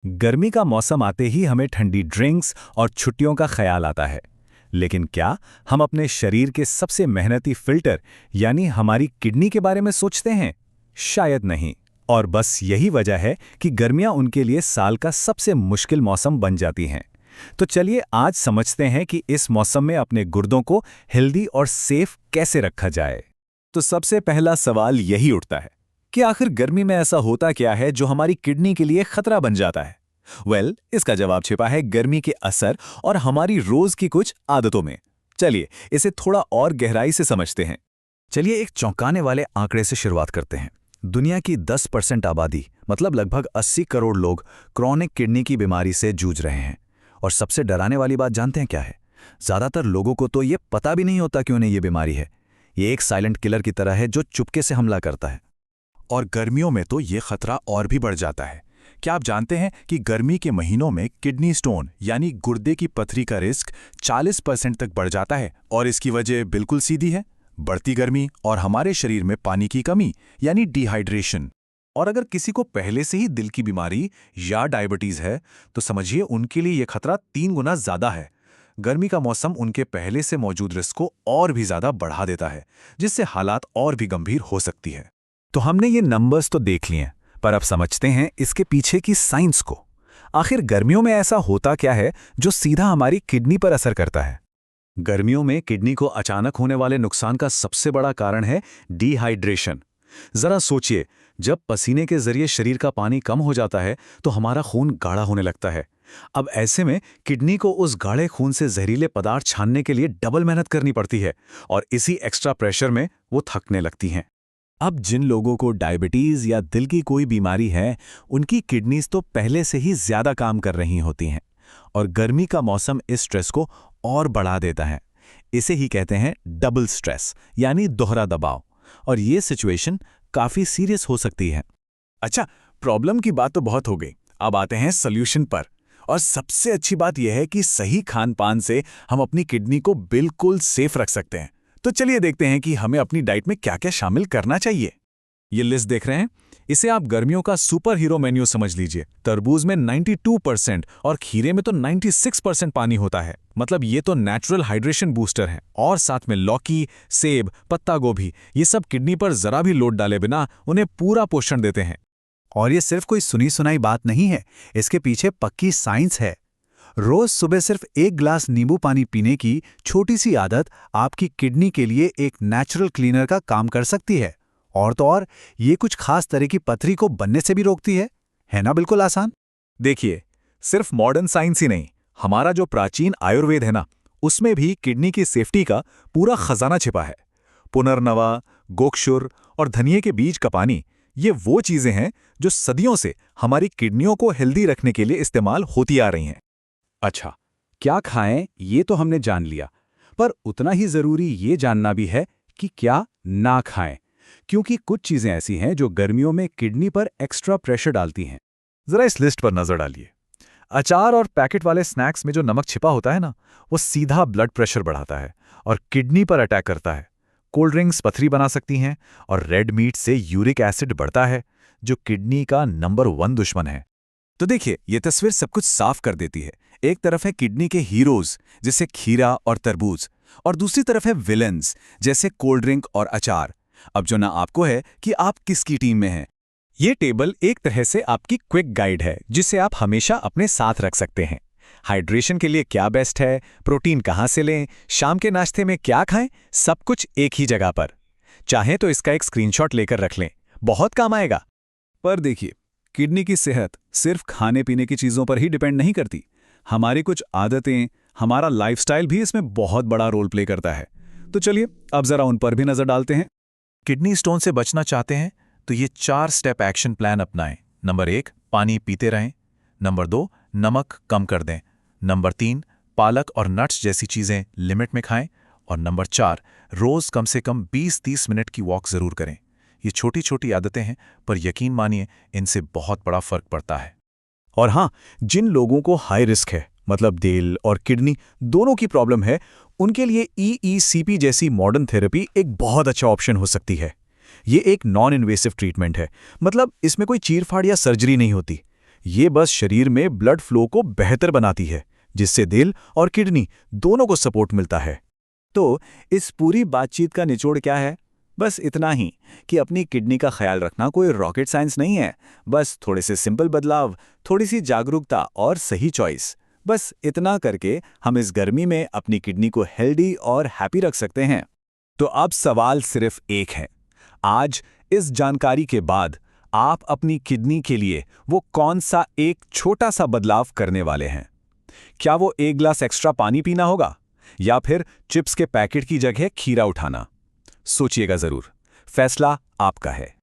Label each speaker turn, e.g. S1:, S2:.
S1: गर्मी का मौसम आते ही हमें ठंडी ड्रिंक्स और छुट्टियों का ख्याल आता है। लेकिन क्या हम अपने शरीर के सबसे मेहनती फिल्टर यानी हमारी किडनी के बारे में सोचते हैं? शायद नहीं। और बस यही वजह है कि गर्मियां उनके लिए साल का सबसे मुश्किल मौसम बन जाती हैं। तो चलिए आज समझते हैं कि इस मौसम में अपने गुर्दों को हेल्दी और सेफ कैसे रखा जाए। तो सबसे पहला सवाल यही उठता है कि आखिर गर्मी में ऐसा होता क्या है जो हमारी किडनी के लिए खतरा बन जाता है? इसका जवाब छिपा है गर्मी के असर और हमारी रोज की कुछ आदतों में। चलिए इसे थोड़ा और गहराई से समझते हैं। चलिए एक चौंकाने वाले आंकड़े से शुरुआत करते हैं। दुनिया की 10% आबादी मतलब लगभग 80 करोड़ लोग क्रॉनिक किडनी की बीमारी से जूझ रहे हैं। और सबसे डराने वाली बात जानते हैं क्या है? ज्यादातर लोगों को तो ये पता भी नहीं होता कि उन्हें ये बीमारी है। ये एक साइलेंट किलर की तरह है जो चुपके से हमला करता है।
S2: और गर्मियों में तो ये खतरा और भी बढ़ जाता है। क्या आप जानते हैं कि गर्मी के महीनों में किडनी स्टोन यानी गुर्दे की पथरी का रिस्क 40% तक बढ़ जाता है? और इसकी वजह बिल्कुल सीधी है, बढ़ती गर्मी और हमारे शरीर में पानी की कमी यानी डिहाइड्रेशन। और अगर किसी को पहले से ही दिल की बीमारी या डायबिटीज है तो समझिए उनके लिए यह खतरा 3 गुना ज्यादा है। गर्मी का मौसम उनके पहले से मौजूद रिस्क को और भी ज्यादा बढ़ा देता है, जिससे हालात और भी गंभीर हो सकती है।
S1: तो हमने ये नंबर्स तो देख लिए, पर अब समझते हैं इसके पीछे की साइंस को। आखिर गर्मियों में ऐसा होता क्या है जो सीधा हमारी किडनी पर असर करता है? गर्मियों में किडनी को अचानक होने वाले नुकसान का सबसे बड़ा कारण है डिहाइड्रेशन। जरा सोचिए, जब पसीने के जरिए शरीर का पानी कम हो जाता है तो हमारा खून गाढ़ा होने लगता है। अब ऐसे में किडनी को उस गाढ़े खून से जहरीले पदार्थ छानने के लिए डबल मेहनत करनी पड़ती है और इसी एक्स्ट्रा प्रेशर में वो थकने लगती हैं। अब जिन लोगों को डायबिटीज या दिल की कोई बीमारी है, उनकी किडनीज तो पहले से ही ज्यादा काम कर रही होती हैं और गर्मी का मौसम इस स्ट्रेस को और बढ़ा देता है। इसे ही कहते हैं डबल स्ट्रेस यानी दोहरा दबाव। और ये सिचुएशन काफी सीरियस हो सकती है।
S2: अच्छा, प्रॉब्लम की बात तो बहुत हो गई, अब आते हैं सॉल्यूशन पर। और सबसे अच्छी बात यह है कि सही खान पान से हम अपनी किडनी को बिल्कुल सेफ रख सकते हैं। तो चलिए देखते हैं कि हमें अपनी डाइट में क्या क्या शामिल करना चाहिए।
S1: ये लिस्ट देख रहे हैं? इसे आप गर्मियों का सुपर हीरो मेन्यू समझ लीजिए। तरबूज में 92% और खीरे में तो 96% पानी होता है। मतलब ये तो नेचुरल हाइड्रेशन बूस्टर है। और साथ में लौकी, सेब, पत्ता गोभी, ये सब किडनी पर जरा भी लोड डाले बिना उन्हें पूरा पोषण देते हैं।
S3: और ये सिर्फ कोई सुनी सुनाई बात नहीं है, इसके पीछे पक्की साइंस है। रोज सुबह सिर्फ 1 गिलास नींबू पानी पीने की छोटी सी आदत आपकी किडनी के लिए एक नेचुरल क्लीनर का काम कर सकती है। और तो और ये कुछ खास तरह की पथरी को बनने से भी रोकती है ना? बिल्कुल आसान।
S1: देखिए, सिर्फ मॉडर्न साइंस ही नहीं, हमारा जो प्राचीन आयुर्वेद है ना, उसमें भी किडनी की सेफ्टी का पूरा खजाना छिपा है। पुनर्नवा, गोक्षुर और धनिये के बीज का पानी, ये वो चीजें हैं जो सदियों से हमारी किडनियों को हेल्दी रखने के लिए इस्तेमाल होती आ रही हैं। अच्छा, क्या खाएं ये तो हमने जान लिया, पर उतना ही जरूरी ये जानना भी है कि क्या ना खाएं, क्योंकि कुछ चीजें ऐसी हैं जो गर्मियों में किडनी पर एक्स्ट्रा प्रेशर डालती हैं। जरा इस लिस्ट पर नजर डालिए। अचार और पैकेट वाले स्नैक्स में जो नमक छिपा होता है ना, वो सीधा ब्लड प्रेशर बढ़ाता है और किडनी पर अटैक करता है। कोल्ड ड्रिंक्स पथरी बना सकती हैं और रेड मीट से यूरिक एसिड बढ़ता है, जो किडनी का नंबर 1 दुश्मन है। तो देखिए, ये तस्वीर सब कुछ साफ कर देती है। एक तरफ है किडनी के हीरोज जैसे खीरा और तरबूज, और दूसरी तरफ है विलेंस जैसे कोल्ड ड्रिंक और अचार। अब जो ना आपको है कि आप किसकी टीम में हैं। ये टेबल एक तरह से आपकी क्विक गाइड है, जिसे आप हमेशा अपने साथ रख सकते हैं। हाइड्रेशन के लिए क्या बेस्ट है, प्रोटीन कहाँ से लें, शाम के नाश्ते में क्या खाएं, सब कुछ एक ही जगह पर। चाहे तो इसका एक स्क्रीनशॉट लेकर रख लें, बहुत काम आएगा। पर देखिए, किडनी की सेहत सिर्फ खाने पीने की चीज़ों पर ही डिपेंड नहीं करती। हमारी कुछ आदतें, हमारा लाइफस्टाइल भी इसमें बहुत बड़ा रोल प्ले करता है। तो चलिए अब जरा उन पर भी नजर डालते हैं।
S2: किडनी स्टोन से बचना चाहते हैं तो ये 4 स्टेप एक्शन प्लान अपनाएं। नंबर 1, पानी पीते रहें। नंबर 2, नमक कम कर दें। नंबर 3, पालक और नट्स जैसी चीज़ें लिमिट में खाएं। और नंबर 4, रोज़ कम से कम 20-30 मिनट की वॉक ज़रूर करें। ये छोटी छोटी आदतें हैं, पर यकीन मानिए इनसे बहुत बड़ा फर्क पड़ता है।
S1: और हाँ, जिन लोगों को हाई रिस्क है, मतलब दिल और किडनी दोनों की प्रॉब्लम है, उनके लिए EECP जैसी मॉडर्न थेरेपी एक बहुत अच्छा ऑप्शन हो सकती है। ये एक नॉन इन्वेसिव ट्रीटमेंट है, मतलब इसमें कोई चीरफाड़ या सर्जरी नहीं होती।
S3: ये बस शरीर में ब्लड फ्लो को बेहतर बनाती है, जिससे दिल और किडनी दोनों को सपोर्ट मिलता है। तो इस पूरी बातचीत का निचोड़ क्या है? बस इतना ही कि अपनी किडनी का ख्याल रखना कोई रॉकेट साइंस नहीं है। बस थोड़े से सिंपल बदलाव, थोड़ी सी जागरूकता और सही चॉइस, बस इतना करके हम इस गर्मी में अपनी किडनी को हेल्दी और हैप्पी रख सकते हैं।
S1: तो अब सवाल सिर्फ एक है, आज इस जानकारी के बाद आप अपनी किडनी के लिए वो कौन सा एक छोटा सा बदलाव करने वाले हैं? क्या वो 1 ग्लास एक्स्ट्रा पानी पीना होगा या फिर चिप्स के पैकेट की जगह खीरा उठाना? सोचिएगा जरूर, फैसला आपका है।